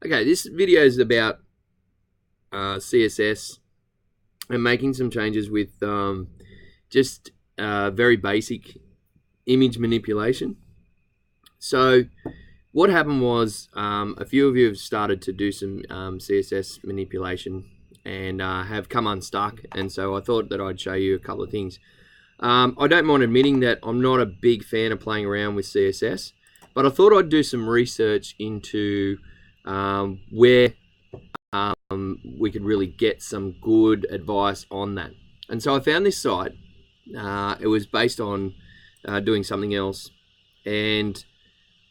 Okay, this video is about CSS and making some changes with just very basic image manipulation. So what happened was a few of you have started to do some CSS manipulation and have come unstuck, and so I thought that I'd show you a couple of things. I don't mind admitting that I'm not a big fan of playing around with CSS, but I thought I'd do some research into where we could really get some good advice on that. And so I found this site. It was based on doing something else, and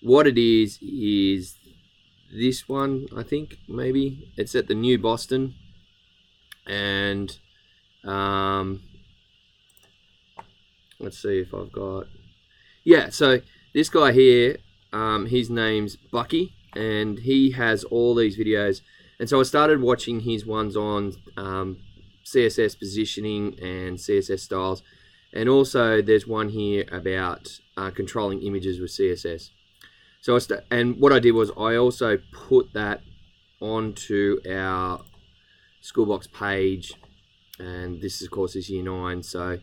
what it is this one. I think maybe it's at the New Boston, and let's see if I've got, yeah, so this guy here, his name's Bucky, and he has all these videos. And so I started watching his ones on CSS positioning and CSS styles. And also there's one here about controlling images with CSS. So and what I did was I also put that onto our Schoolbox page. And this, of course, is Year 9. So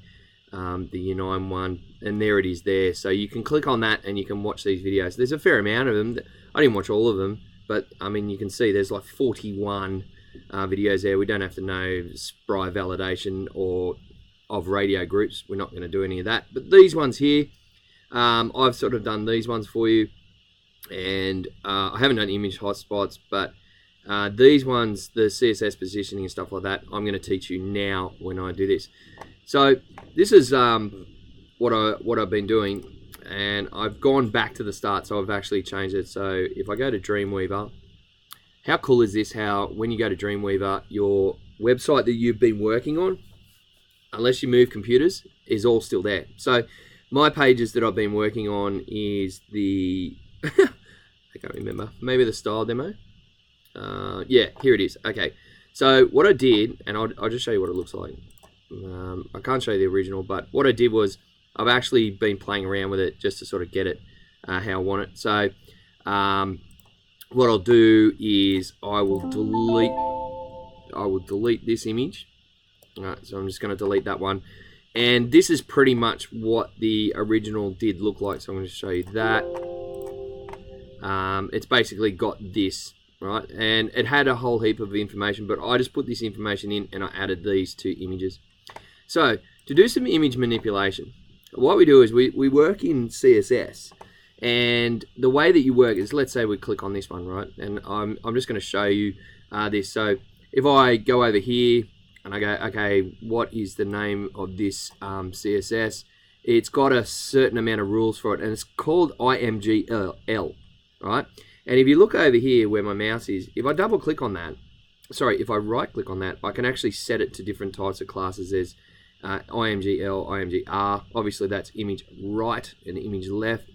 the Year 9 one, and there it is there. So you can click on that and you can watch these videos. There's a fair amount of them. I didn't watch all of them, but I mean, you can see there's like 41 videos there. We don't have to know SPRI validation or of radio groups. We're not going to do any of that. But these ones here, I've sort of done these ones for you, and I haven't done image hotspots, but these ones, the CSS positioning and stuff like that, I'm going to teach you now when I do this. So this is what I've been doing, and I've gone back to the start, so I've actually changed it. So if I go to Dreamweaver, how cool is this? How when you go to Dreamweaver, your website that you've been working on, unless you move computers, is all still there. So my pages that I've been working on is the I can't remember, maybe the style demo. Yeah, here it is. Okay, so what I did, and I'll just show you what it looks like. I can't show you the original, but what I did was I've actually been playing around with it just to sort of get it how I want it. So what I'll do is I will delete this image. All right, so I'm just going to delete that one, and this is pretty much what the original did look like. So I'm going to show you that. It's basically got this, right, and it had a whole heap of information, but I just put this information in and I added these two images. So to do some image manipulation, what we do is we work in CSS, and the way that you work is, let's say we click on this one, right, and I'm just going to show you this. So if I go over here and I go, okay, what is the name of this CSS? It's got a certain amount of rules for it, and it's called IMGL, right? And if you look over here where my mouse is, if I double click on that, sorry, if I right click on that, I can actually set it to different types of classes. There's IMGL, IMGR, obviously that's image right and image left.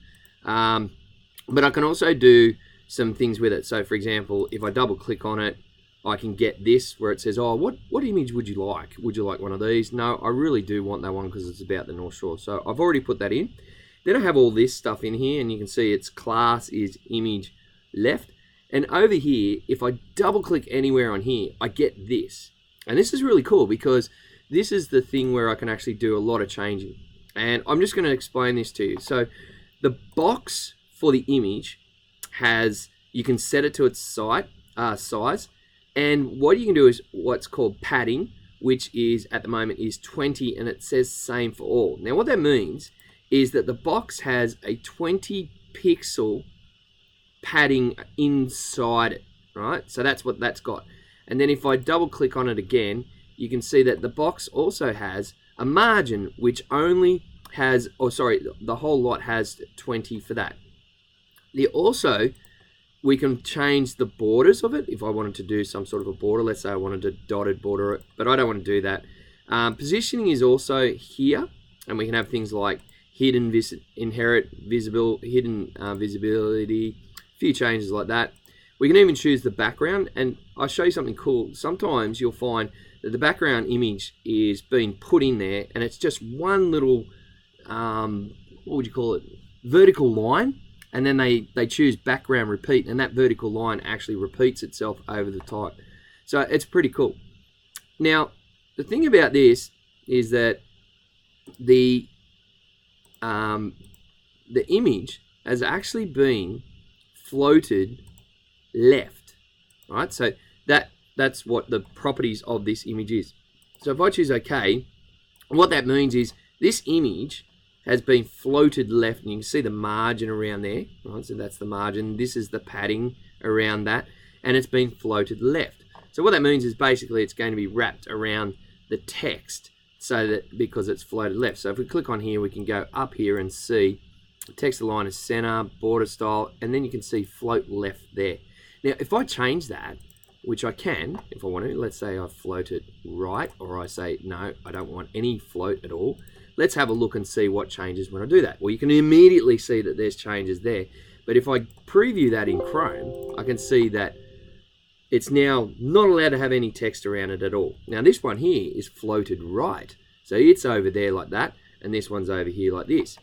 But I can also do some things with it. So for example, if I double click on it, I can get this where it says, oh, what image would you like? Would you like one of these? No, I really do want that one because it's about the North Shore. So I've already put that in. Then I have all this stuff in here, and you can see its class is image left. And over here, if I double click anywhere on here, I get this. And this is really cool because this is the thing where I can actually do a lot of changing. And I'm just going to explain this to you. So the box for the image has, you can set it to its size. And what you can do is what's called padding, which is at the moment is 20, and it says same for all. Now what that means is that the box has a 20 pixel padding inside it, right? So that's what that's got. And then if I double click on it again, you can see that the box also has a margin which only has, oh sorry, the whole lot has 20 for that. We can change the borders of it. If I wanted to do some sort of a border, let's say I wanted to dotted border it, but I don't want to do that. Positioning is also here, and we can have things like hidden visibility, a few changes like that. We can even choose the background, and I'll show you something cool. Sometimes you'll find that the background image is being put in there, and it's just one little, what would you call it, vertical line, and then they choose background repeat, and that vertical line actually repeats itself over the type. So it's pretty cool. Now, the thing about this is that the image has actually been floated left, right? So that's what the properties of this image is. So if I choose OK, what that means is this image has been floated left, and you can see the margin around there, right? So that's the margin. This is the padding around that, and it's been floated left. So what that means is basically it's going to be wrapped around the text, so that because it's floated left. So if we click on here, we can go up here and see the text align is center, border style, and then you can see float left there. Now, if I change that, which I can, if I want to, let's say I float it right, or I say, no, I don't want any float at all. Let's have a look and see what changes when I do that. Well, you can immediately see that there's changes there. But if I preview that in Chrome, I can see that it's now not allowed to have any text around it at all. Now, this one here is floated right. So it's over there like that, and this one's over here like this.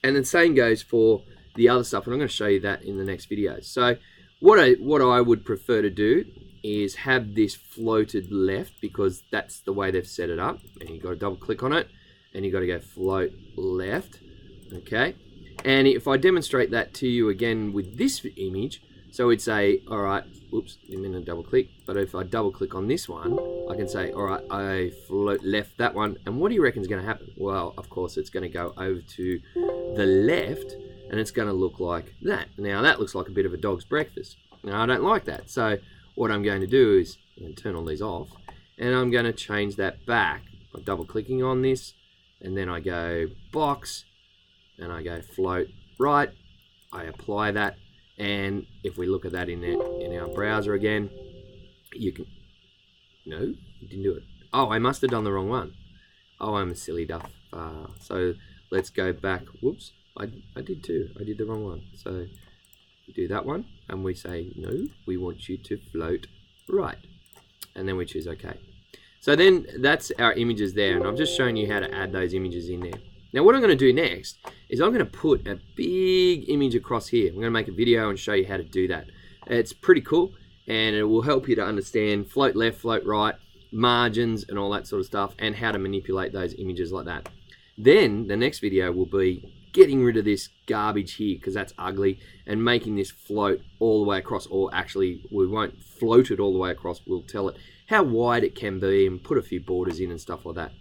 And the same goes for the other stuff, and I'm going to show you that in the next video. So what I would prefer to do is have this floated left, because that's the way they've set it up. And you've got to double click on it, and you've got to go float left, okay? And if I demonstrate that to you again with this image, so we'd say, all right, oops, I'm going to double click, but if I double click on this one, I can say, all right, I float left that one, and what do you reckon is going to happen? Well, of course, it's going to go over to the left, and it's going to look like that. Now, that looks like a bit of a dog's breakfast. Now, I don't like that, so what I'm going to do is I'm going to turn all these off, and I'm going to change that back by double clicking on this, and then I go box, and I go float right, I apply that, and if we look at that in our browser again, you can, no, you didn't do it. Oh, I must have done the wrong one. Oh, I'm a silly duff. So let's go back. Whoops, I did too. I did the wrong one. So we do that one, and we say, no, we want you to float right. And then we choose OK. So then that's our images there, and I've just shown you how to add those images in there. Now what I'm going to do next is I'm going to put a big image across here. I'm going to make a video and show you how to do that. It's pretty cool, and it will help you to understand float left, float right, margins and all that sort of stuff, and how to manipulate those images like that. Then the next video will be getting rid of this garbage here, because that's ugly, and making this float all the way across, or actually we won't float it all the way across, we'll tell it how wide it can be and put a few borders in and stuff like that.